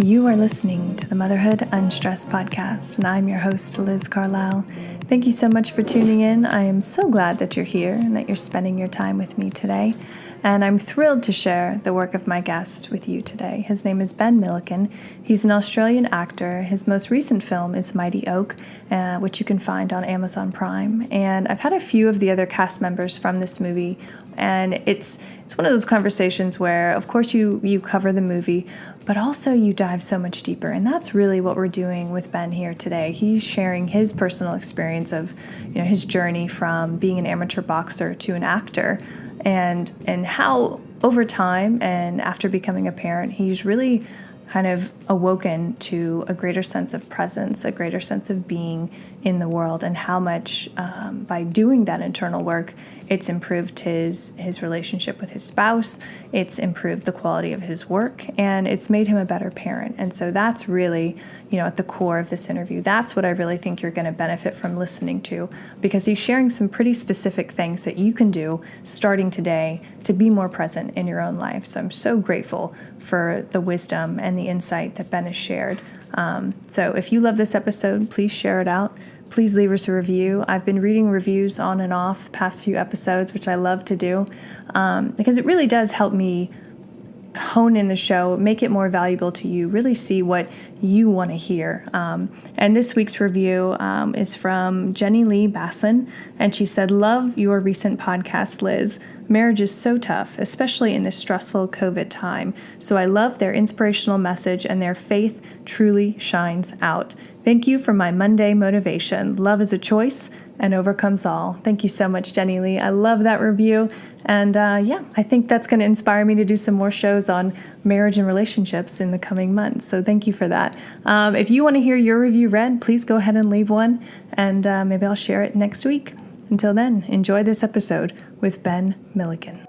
You are listening to the Motherhood Unstressed podcast, and I'm your host, Liz Carlisle. Thank you so much for tuning in. I am so glad that you're here and that you're spending your time with me today. And I'm thrilled to share the work of my guest with you today. His name is Ben Milliken. He's an Australian actor. His most recent film is Mighty Oak, which you can find on Amazon Prime. And I've had a few of the other cast members from this movie, and it's one of those conversations where, of course, you cover the movie, but also you dive so much deeper. And that's really what we're doing with Ben here today. He's sharing his personal experience of, his journey from being an amateur boxer to an actor, and how over time and after becoming a parent, he's really kind of awoken to a greater sense of presence, a greater sense of being in the world, and how much by doing that internal work, it's improved his relationship with his spouse, it's improved the quality of his work, and it's made him a better parent. And so that's really, at the core of this interview. That's what I really think you're going to benefit from listening to, because he's sharing some pretty specific things that you can do starting today to be more present in your own life. So I'm so grateful for the wisdom and the insight that Ben has shared. So if you love this episode, please share it out. Please leave us a review. I've been reading reviews on and off the past few episodes, which I love to do, because it really does help me hone in the show, make it more valuable to you, really see what you want to hear. And this week's review is from Jenny Lee Basson, and she said, "Love your recent podcast, Liz. Marriage is so tough, especially in this stressful COVID time. So I love their inspirational message, and their faith truly shines out. Thank you for my Monday motivation. Love is a choice and overcomes all." Thank you so much, Jenny Lee. I love that review. And I think that's going to inspire me to do some more shows on marriage and relationships in the coming months. So thank you for that. If you want to hear your review read, please go ahead and leave one, and maybe I'll share it next week. Until then, enjoy this episode with Ben Milliken.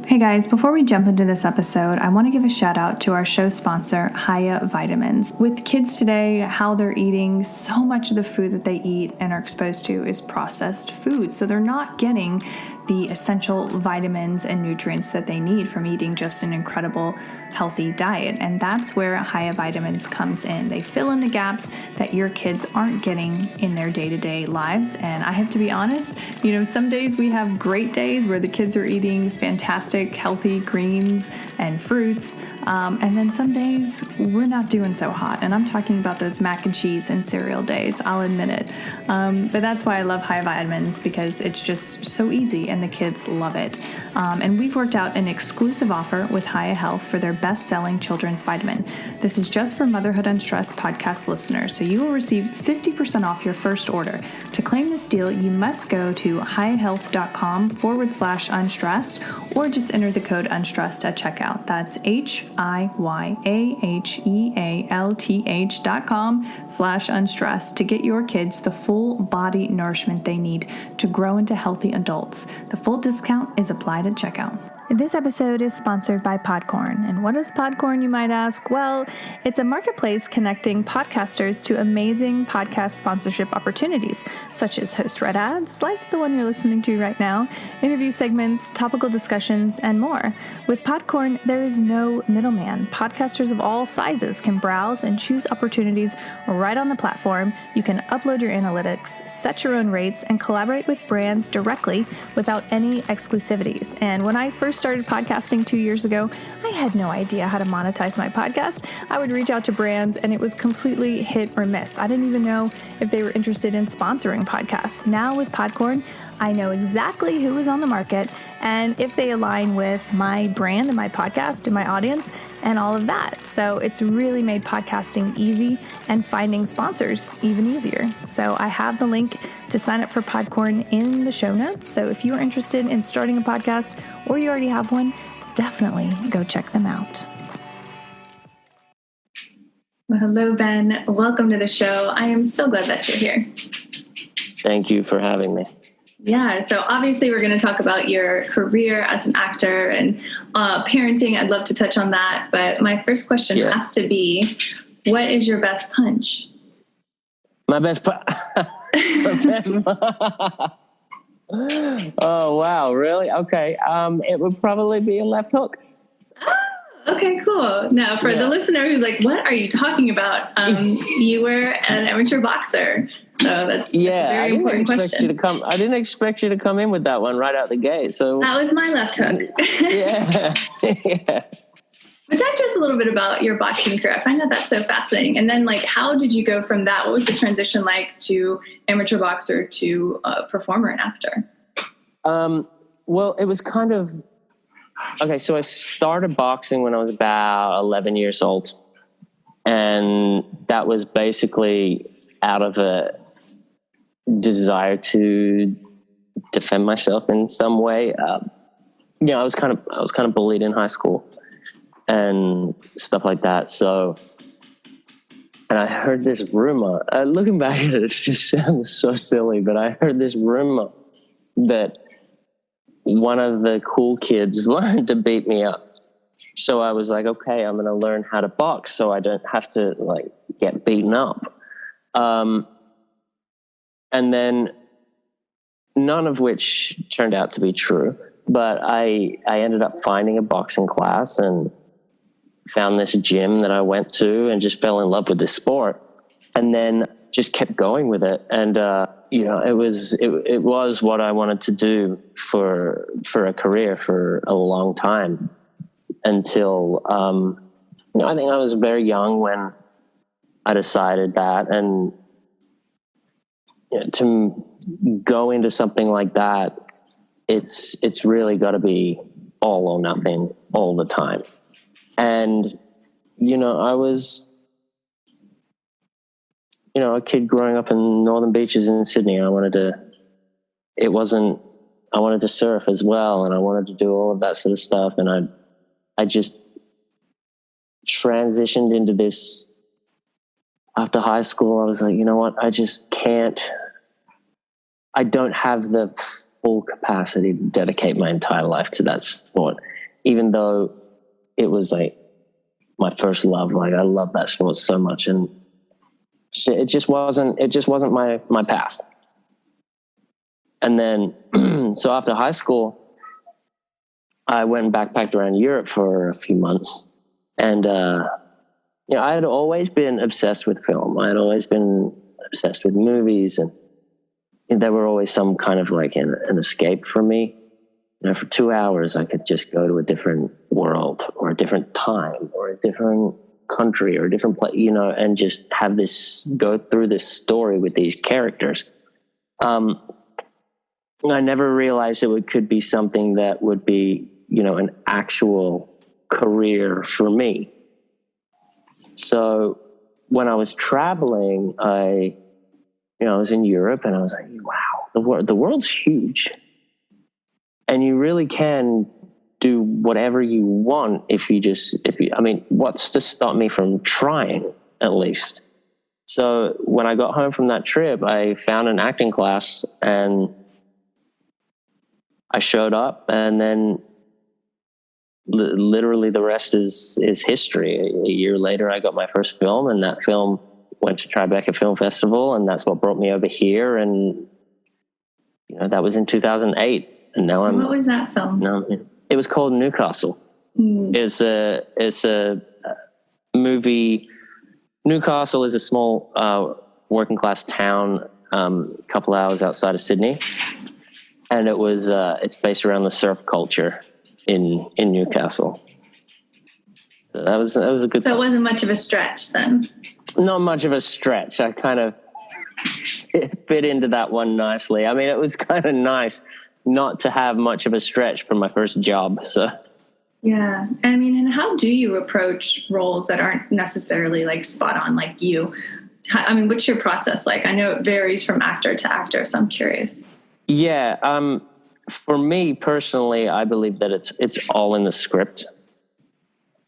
Hey guys, before we jump into this episode, I want to give a shout out to our show sponsor, Hiya Vitamins. With kids today, how they're eating, so much of the food that they eat and are exposed to is processed food. So they're not getting the essential vitamins and nutrients that they need from eating just an incredible, healthy diet. And that's where Hiya Vitamins comes in. They fill in the gaps that your kids aren't getting in their day-to-day lives. And I have to be honest, some days we have great days where the kids are eating fantastic, healthy greens and fruits. And then some days we're not doing so hot. And I'm talking about those mac and cheese and cereal days, I'll admit it. But that's why I love Hiya Vitamins, because it's just so easy and the kids love it. And we've worked out an exclusive offer with Hiya Health for their best-selling children's vitamin. This is just for Motherhood Unstressed podcast listeners, so you will receive 50% off your first order. To claim this deal, you must go to hiyahealth.com/unstressed, or just enter the code unstressed at checkout. That's hiyahealth.com/unstressed to get your kids the full body nourishment they need to grow into healthy adults. The full discount is applied at checkout. This episode is sponsored by Podcorn. And what is Podcorn, you might ask? Well, it's a marketplace connecting podcasters to amazing podcast sponsorship opportunities, such as host read ads, like the one you're listening to right now, interview segments, topical discussions, and more. With Podcorn, there is no middleman. Podcasters of all sizes can browse and choose opportunities right on the platform. You can upload your analytics, set your own rates, and collaborate with brands directly without any exclusivities. And when I first started podcasting 2 years ago, I had no idea how to monetize my podcast. I would reach out to brands and it was completely hit or miss. I didn't even know if they were interested in sponsoring podcasts. Now with Podcorn, I know exactly who is on the market and if they align with my brand and my podcast and my audience and all of that. So it's really made podcasting easy and finding sponsors even easier. So I have the link to sign up for Podcorn in the show notes. So if you are interested in starting a podcast or you already have one, definitely go check them out. Well, hello, Ben. Welcome to the show. I am so glad that you're here. Thank you for having me. Yeah, so obviously we're going to talk about your career as an actor and parenting. I'd love to touch on that. But my first question has to be, what is your best punch? My best punch? Oh, wow. Really? Okay. It would probably be a left hook. Okay, cool. Now, for the listener who's like, what are you talking about? You were an amateur boxer. So that's a very important question. I didn't expect you to come in with that one right out the gate. So that was my left hook. Yeah. Yeah. But talk to us a little bit about your boxing career. I find that that's so fascinating. And then, like, how did you go from that? What was the transition like to amateur boxer to performer and actor? Well, it was kind of, okay, so I started boxing when I was about 11 years old. And that was basically out of a desire to defend myself in some way. I was kind of bullied in high school and stuff like that. So, and I heard this rumor, looking back at it, it just sounds so silly, but I heard this rumor that one of the cool kids wanted to beat me up. So I was like, okay, I'm going to learn how to box so I don't have to like get beaten up. And then none of which turned out to be true, but I ended up finding a boxing class and found this gym that I went to and just fell in love with this sport, and then just kept going with it. And, it was what I wanted to do for a career for a long time until, I think I was very young when I decided that. And to go into something like that, it's really got to be all or nothing all the time. And, I was, a kid growing up in Northern Beaches in Sydney. I wanted to surf as well. And I wanted to do all of that sort of stuff. And I just transitioned into this after high school. I was like, you know what? I don't have the full capacity to dedicate my entire life to that sport, even though it was like my first love. Like I love that sport so much, and it just wasn't my path. And then, so after high school, I went and backpacked around Europe for a few months, and I had always been obsessed with film. I had always been obsessed with movies, and there were always some kind of like an escape for me. For 2 hours, I could just go to a different world or a different time or a different country or a different place, and just have go through this story with these characters. I never realized it could be something that would be, an actual career for me. So when I was traveling, I was in Europe, and I was like, wow, the world's huge. And you really can do whatever you want what's to stop me from trying, at least? So when I got home from that trip, I found an acting class, and I showed up, and then literally the rest is history. A year later, I got my first film, and that film went to Tribeca Film Festival, and that's what brought me over here. And that was in 2008. And now what was that film? No, it was called Newcastle. It's a movie. Newcastle is a small working class town, a couple hours outside of Sydney, and it's based around the surf culture in Newcastle. So that was a good. So it wasn't much of a stretch then. Not much of a stretch. I kind of fit into that one nicely. I mean, it was kind of nice not to have much of a stretch from my first job. So yeah. And how do you approach roles that aren't necessarily like spot on like you? What's your process like? I know it varies from actor to actor, so I'm curious. Yeah. For me personally, I believe that it's all in the script.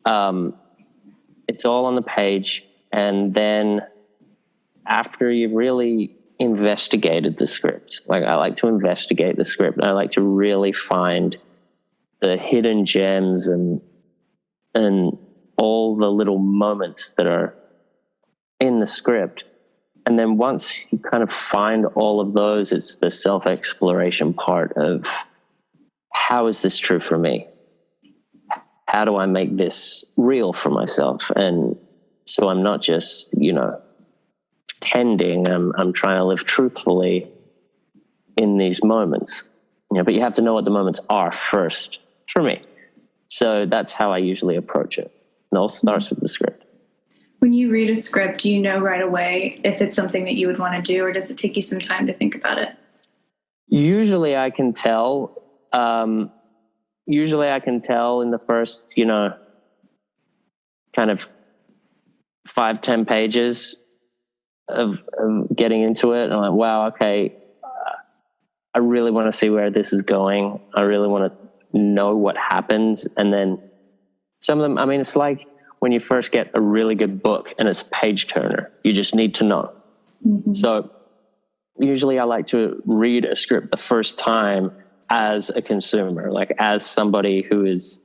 It's all on the page. And then after you've really investigated the script, like I like to investigate the script, and I like to really find the hidden gems and all the little moments that are in the script. And then once you kind of find all of those, it's the self-exploration part of how is this true for me? how do I make this real for myself? And so I'm not just, pretending. I'm trying to live truthfully in these moments. But you have to know what the moments are first for me. So that's how I usually approach it. It all starts with the script. When you read a script, do you know right away if it's something that you would want to do, or does it take you some time to think about it? Usually I can tell. Usually I can tell in the first, kind of 5-10 pages of getting into it. And I'm like, wow, okay, I really want to see where this is going. I really want to know what happens. And then some of them, it's like when you first get a really good book and it's a page turner, you just need to know. Mm-hmm. So usually I like to read a script the first time as a consumer, like as somebody who is,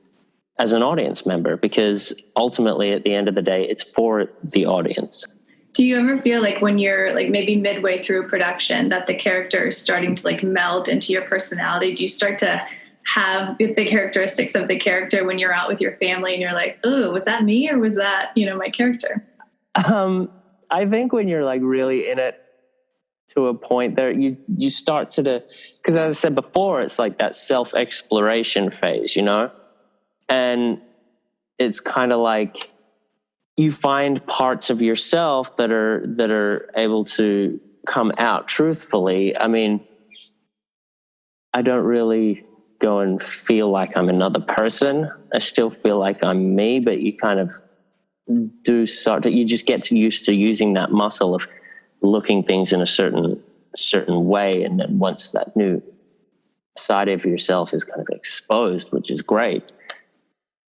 as an audience member, because ultimately at the end of the day, it's for the audience. Do you ever feel like when you're like maybe midway through a production that the character is starting to like meld into your personality? Do you start to have the characteristics of the character when you're out with your family and you're like, oh, was that me or was that, my character? I think when you're like really in it to a point there, you start to because as I said before, it's like that self-exploration phase, and it's kind of like you find parts of yourself that are able to come out truthfully. I don't really go and feel like I'm another person. I still feel like I'm me, but you kind of do start to, you just get used to using that muscle of looking things in a certain way. And then once that new side of yourself is kind of exposed, which is great,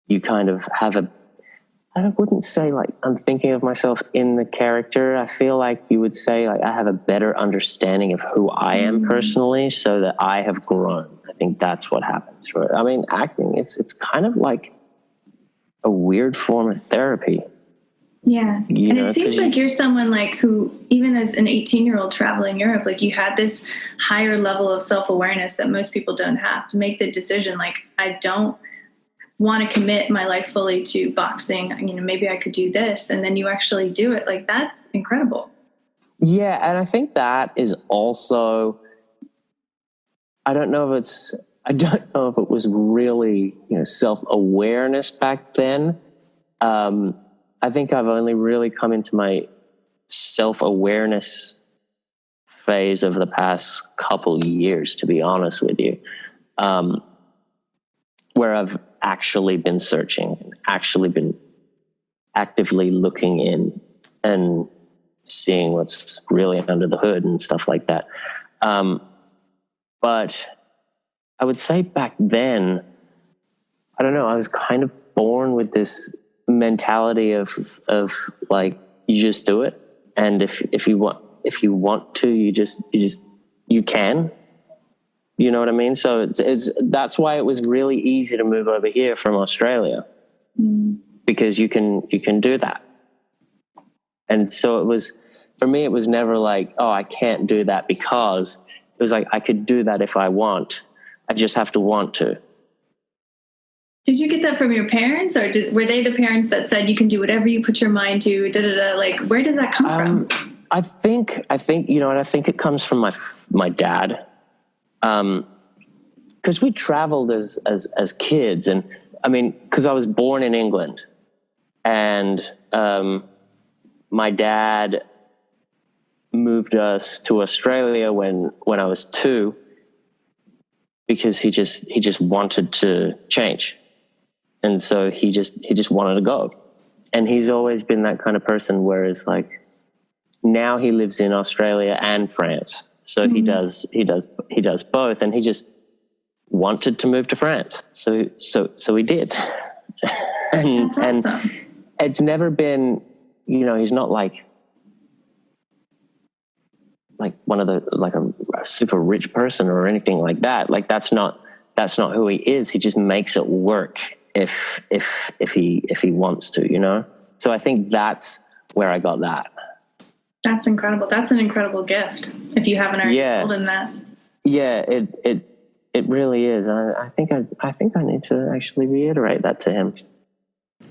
you kind of have I wouldn't say like I'm thinking of myself in the character. I feel like you would say like I have a better understanding of who I am personally, so that I have grown. I think that's what happens. Right? Acting, it's kind of like a weird form of therapy. Yeah. It seems like you're someone like who, even as an 18-year-old traveling Europe, like you had this higher level of self-awareness that most people don't have to make the decision. Like, I don't want to commit my life fully to boxing. Maybe I could do this. And then you actually do it. Like, that's incredible. Yeah. And I think that is also, I don't know if it was really, self-awareness back then. I think I've only really come into my self-awareness phase over the past couple of years, to be honest with you, where I've actually been searching, actually been actively looking in and seeing what's really under the hood and stuff like that. But I would say back then, I don't know, I was kind of born with this mentality of like, you just do it. And if you want to, you can, you know what I mean? So that's why it was really easy to move over here from Australia, because you can do that. And so for me, it was never like, oh, I can't do that, because it was like, I could do that if I want. I just have to want to. Did you get that from your parents, or were they the parents that said you can do whatever you put your mind to? Like, where did that come from? I think I think it comes from my dad, because we traveled as kids, and because I was born in England, and my dad moved us to Australia when I was 2, because he just wanted to change. And so he just wanted to go. And he's always been that kind of person, whereas like now he lives in Australia and France. So he does both, and he just wanted to move to France. So he did. and That's awesome. And it's never been, he's not like one of the, like a super rich person or anything like that. Like that's not who he is. He just makes it work if he wants to, So I think that's where I got that. That's incredible. That's an incredible gift, if you haven't already told him that. Yeah, it really is. I think I need to actually reiterate that to him.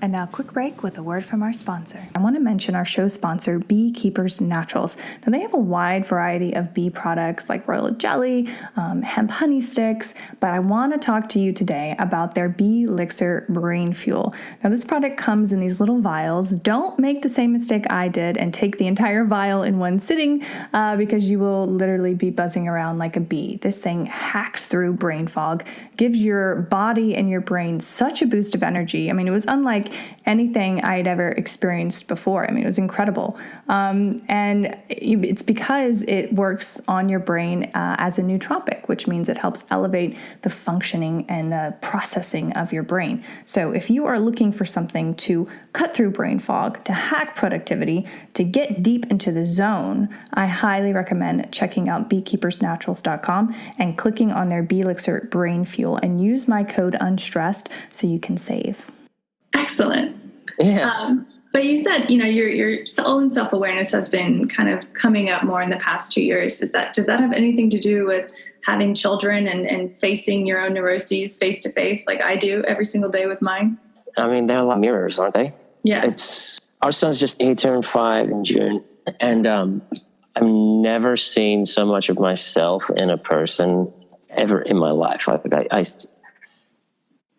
And now, quick break with a word from our sponsor. I want to mention our show sponsor, Beekeepers Naturals. Now, they have a wide variety of bee products like royal jelly, hemp honey sticks, but I want to talk to you today about their Bee Elixir brain fuel. Now, this product comes in these little vials. Don't make the same mistake I did and take the entire vial in one sitting because you will literally be buzzing around like a bee. This thing hacks through brain fog, gives your body and your brain such a boost of energy. I mean, it was unlike anything I'd ever experienced before. I mean, it was incredible. And it's because it works on your brain as a nootropic, which means it helps elevate the functioning and the processing of your brain. So if you are looking for something to cut through brain fog, to hack productivity, to get deep into the zone, I highly recommend checking out beekeepersnaturals.com and clicking on their Bee Elixir Brain Fuel and use my code UNSTRESSED so you can save. Excellent. Yeah. But you said, your own self-awareness has been kind of coming up more in the past 2 years. Does that have anything to do with having children and facing your own neuroses face to face like I do every single day with mine? I mean, they're like mirrors, aren't they? Yeah. Our son's he turned 5 in June, and I've never seen so much of myself in a person ever in my life.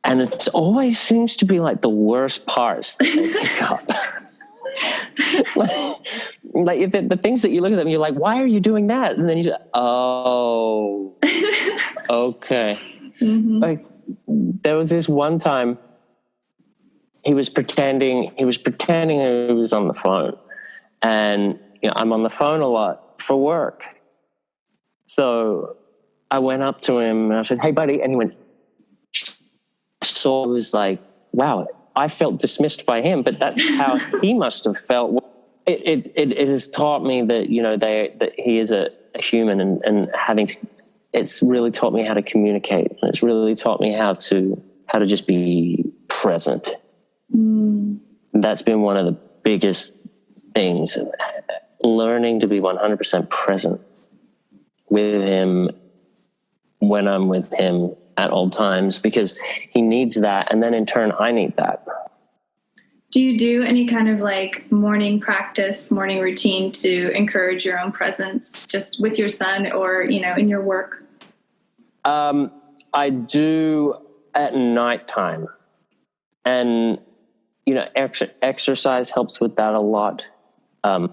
And it always seems to be like the worst parts that they pick up. like the things that you look at them, you're like, why are you doing that? And then you say, oh, okay. Mm-hmm. Like there was this one time he was pretending he was on the phone. And I'm on the phone a lot for work. So I went up to him and I said, hey buddy, and he went, so it was like, wow, I felt dismissed by him, but that's how he must have felt. It has taught me that, that he is a human and it's really taught me how to communicate. And it's really taught me how to just be present. Mm. That's been one of the biggest things, learning to be 100% present with him when I'm with him at all times, because he needs that. And then in turn, I need that. Do you do any kind of like morning routine to encourage your own presence just with your son or, in your work? I do at nighttime, and, exercise helps with that a lot. I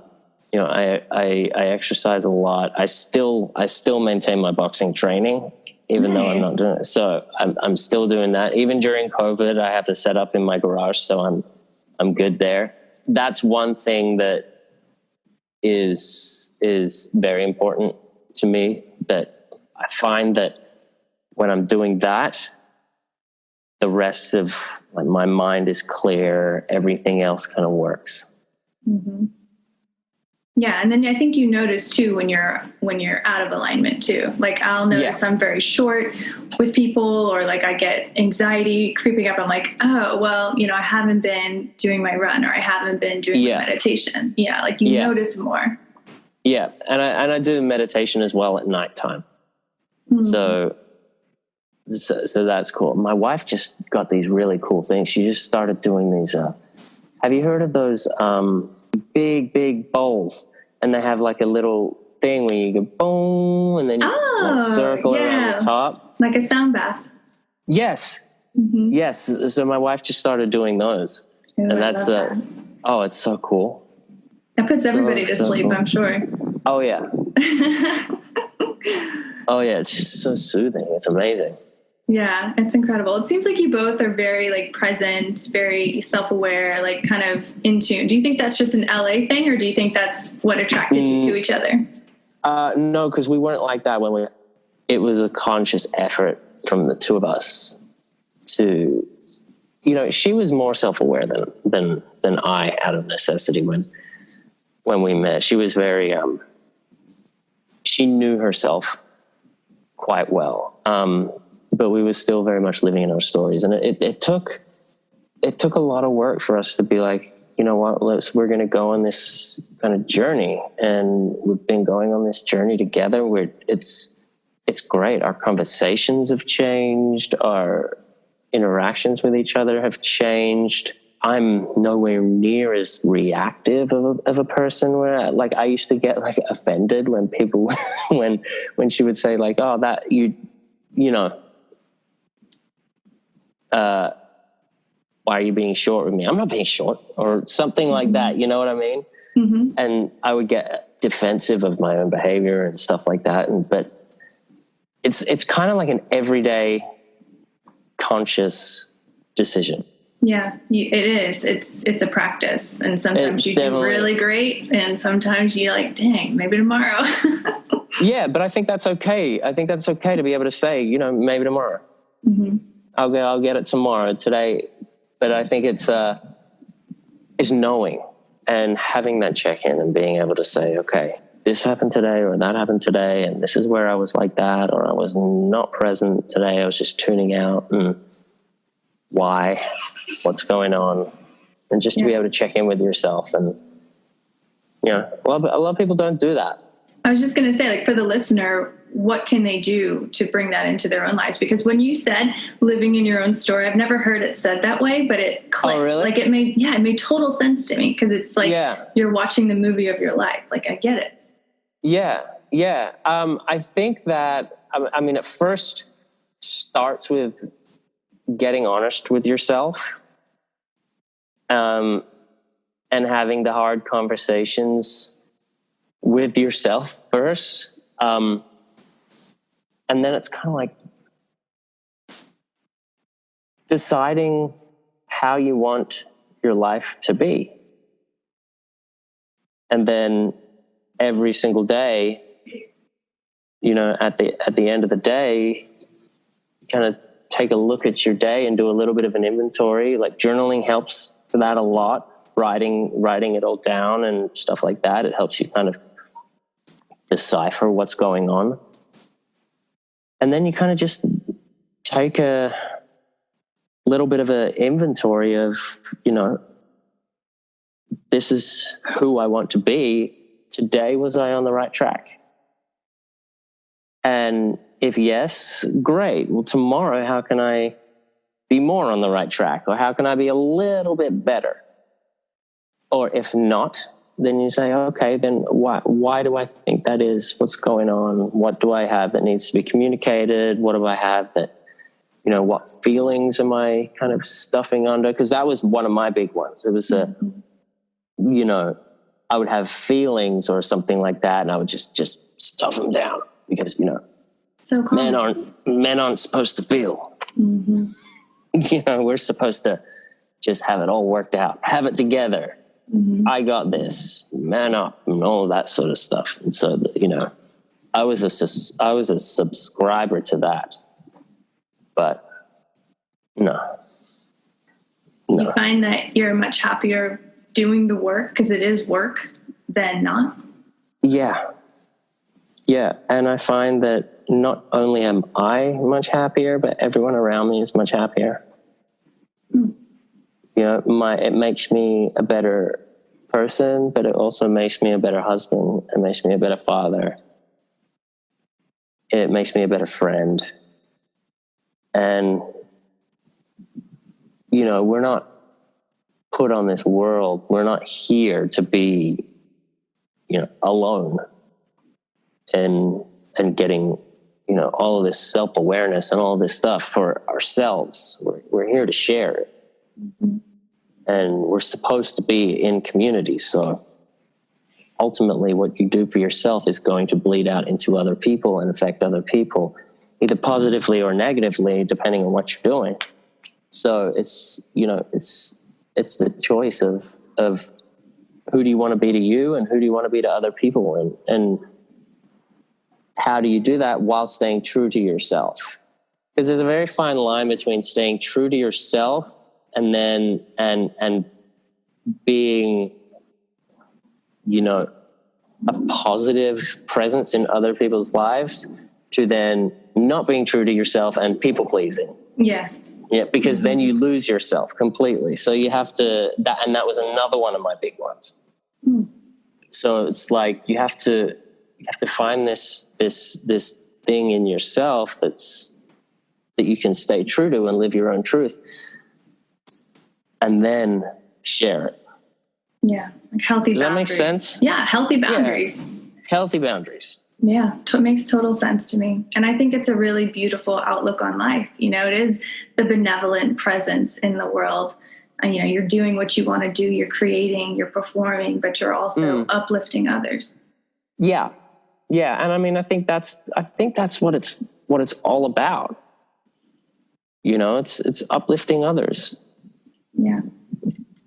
exercise a lot. I still maintain my boxing training, even though I'm not doing it. So I'm still doing that. Even during COVID, I have to set up in my garage, so I'm good there. That's one thing that is very important to me, that I find that when I'm doing that, the rest of my mind is clear. Everything else kind of works. Mm-hmm. Yeah, and then I think you notice too when you're out of alignment too. Like I'll notice I'm very short with people, or like I get anxiety creeping up. I'm like, oh well, I haven't been doing my run, or I haven't been doing my meditation. Yeah, like you notice more. Yeah, and I do meditation as well at nighttime. Mm-hmm. So that's cool. My wife just got these really cool things. She just started doing these. Have you heard of those? Big bowls, and they have like a little thing where you go boom, and then you circle around the top, like a sound bath. Yes. Mm-hmm. Yes. So my wife just started doing those. And that's it's so cool. That puts everybody to sleep, cool. I'm sure. Oh yeah. Oh yeah, it's just so soothing. It's amazing. Yeah, it's incredible. It seems like you both are very present, very self-aware, kind of in tune. Do you think that's just an LA thing, or do you think that's what attracted you to each other? No, because we weren't like that it was a conscious effort from the two of us to, she was more self-aware than I, out of necessity when we met. She was very, she knew herself quite well. But we were still very much living in our stories. And it took a lot of work for us to be like, you know what, we're going to go on this kind of journey. And we've been going on this journey together where it's it's great. Our conversations have changed. Our interactions with each other have changed. I'm nowhere near as reactive of a person where, like, I used to get like offended when people, when she would say like, oh, that you know, why are you being short with me? I'm not being short, or something like that. You know what I mean? Mm-hmm. And I would get defensive of my own behavior and stuff like that. But it's kind of like an everyday conscious decision. Yeah, it is. It's a practice, and sometimes you do really great, and sometimes you're like, dang, maybe tomorrow. Yeah, but I think that's okay. I think that's okay to be able to say, you know, maybe tomorrow. Mm-hmm. I'll get it tomorrow. Today, but I think it's knowing and having that check-in and being able to say, okay, this happened today or that happened today, and this is where I was like that, or I was not present today. I was just tuning out. And why? What's going on? And just to be able to check in with yourself. And, you know, a lot of people don't do that. I was just going to say, like, for the listener, what can they do to bring that into their own lives? Because when you said living in your own story, I've never heard it said that way, but it clicked. Oh, really? Like it made total sense to me, because it's like you're watching the movie of your life. Like, I get it. Yeah. I think that, I mean, it first starts with getting honest with yourself, and having the hard conversations with yourself first. And then it's kind of like deciding how you want your life to be. And then every single day, you know, at the end of the day, kind of take a look at your day and do a little bit of an inventory. Like, journaling helps for that a lot. Writing it all down and stuff like that. It helps you kind of decipher what's going on. And then you kind of just take a little bit of an inventory of, you know, this is who I want to be. Today, was I on the right track? And if yes, great. Well, tomorrow, how can I be more on the right track? Or how can I be a little bit better? Or if not, then you say, okay, then why do I think that is? What's going on? What do I have that needs to be communicated? What do I have that, you know, what feelings am I kind of stuffing under? Because that was one of my big ones. It was you know, I would have feelings or something like that, and I would just stuff them down because, you know, so men aren't supposed to feel. Mm-hmm. You know, we're supposed to just have it all worked out, have it together. Mm-hmm. I got this, man up, and all that sort of stuff. And so, you know, I was a subscriber to that, but no. You find that you're much happier doing the work, because it is work, than not? Yeah. And I find that not only am I much happier, but everyone around me is much happier. You know, it makes me a better person, but it also makes me a better husband. It makes me a better father. It makes me a better friend. And, you know, we're not put on this world. We're not here to be, you know, alone and getting, you know, all of this self-awareness and all of this stuff for ourselves. We're here to share it. Mm-hmm. And we're supposed to be in community. So ultimately what you do for yourself is going to bleed out into other people and affect other people, either positively or negatively, depending on what you're doing. So it's, you know, it's the choice of who do you want to be to you and who do you want to be to other people, and how do you do that while staying true to yourself? Because there's a very fine line between staying true to yourself and then and being, you know, a positive presence in other people's lives, to then not being true to yourself and people pleasing. Yes. Yeah, because then you lose yourself completely. So you have to, and that was another one of my big ones. So it's like you have to find this thing in yourself that you can stay true to and live your own truth, and then share it. Yeah, like healthy Does boundaries. Does that make sense? Yeah, healthy boundaries. Yeah. Healthy boundaries. Yeah, it makes total sense to me. And I think it's a really beautiful outlook on life. You know, it is the benevolent presence in the world. And, you know, you're doing what you want to do, you're creating, you're performing, but you're also uplifting others. Yeah. Yeah. And I mean, I think that's what it's all about. You know, it's uplifting others. Yeah.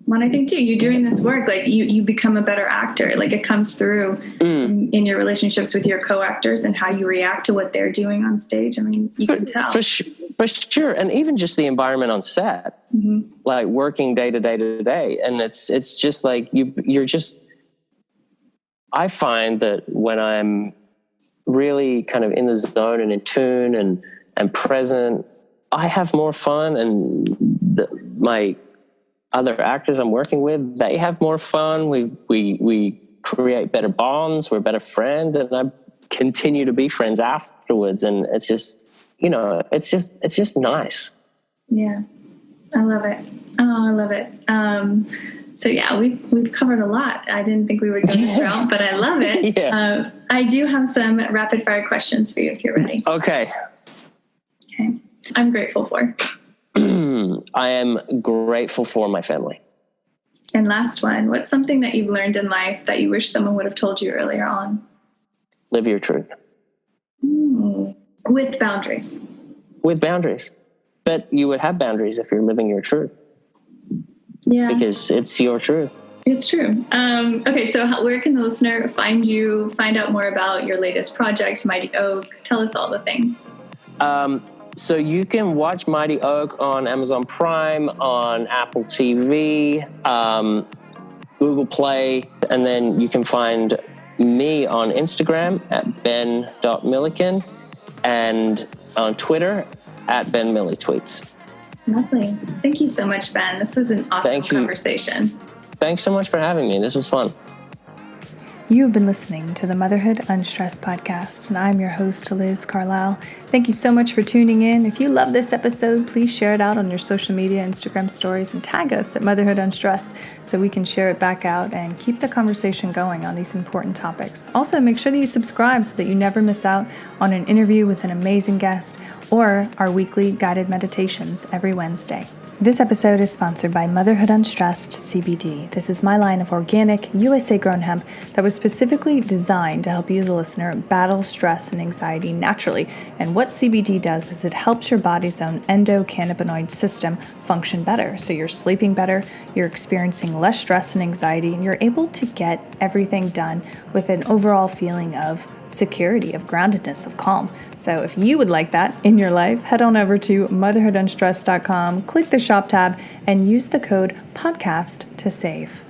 Well, I think too, you doing this work, like you become a better actor. Like it comes through in your relationships with your co-actors and how you react to what they're doing on stage. I mean, you can tell. For sure. And even just the environment on set, like working day to day. And it's just like you're just, I find that when I'm really kind of in the zone and in tune and present, I have more fun, and my other actors I'm working with, they have more fun. We create better bonds. We're better friends, and I continue to be friends afterwards. And it's just, you know, it's just nice. Yeah, I love it. Oh, I love it. So yeah, we've covered a lot. I didn't think we would go this route, but I love it. Yeah. I do have some rapid fire questions for you if you're ready. Okay. I'm grateful for. I am grateful for my family. And last one, what's something that you've learned in life that you wish someone would have told you earlier on? Live your truth. With boundaries. With boundaries. But you would have boundaries if you're living your truth. Yeah. Because it's your truth. It's true. Okay, so where can the listener find you, find out more about your latest project, Mighty Oak? Tell us all the things. So you can watch Mighty Oak on Amazon Prime, on Apple TV, Google Play, and then you can find me on Instagram at ben.milliken and on Twitter at Ben Millie Tweets. Lovely. Thank you so much, Ben. This was an awesome conversation. Thanks so much for having me. This was fun. You have been listening to the Motherhood Unstressed podcast, and I'm your host, Liz Carlisle. Thank you so much for tuning in. If you love this episode, please share it out on your social media, Instagram stories, and tag us at Motherhood Unstressed so we can share it back out and keep the conversation going on these important topics. Also, make sure that you subscribe so that you never miss out on an interview with an amazing guest or our weekly guided meditations every Wednesday. This episode is sponsored by Motherhood Unstressed CBD. This is my line of organic, USA-grown hemp that was specifically designed to help you, the listener, battle stress and anxiety naturally. And what CBD does is it helps your body's own endocannabinoid system function better. So you're sleeping better, you're experiencing less stress and anxiety, and you're able to get everything done with an overall feeling of security, of groundedness, of calm. So if you would like that in your life, head on over to motherhoodunstressed.com, click the shop tab, and use the code podcast to save.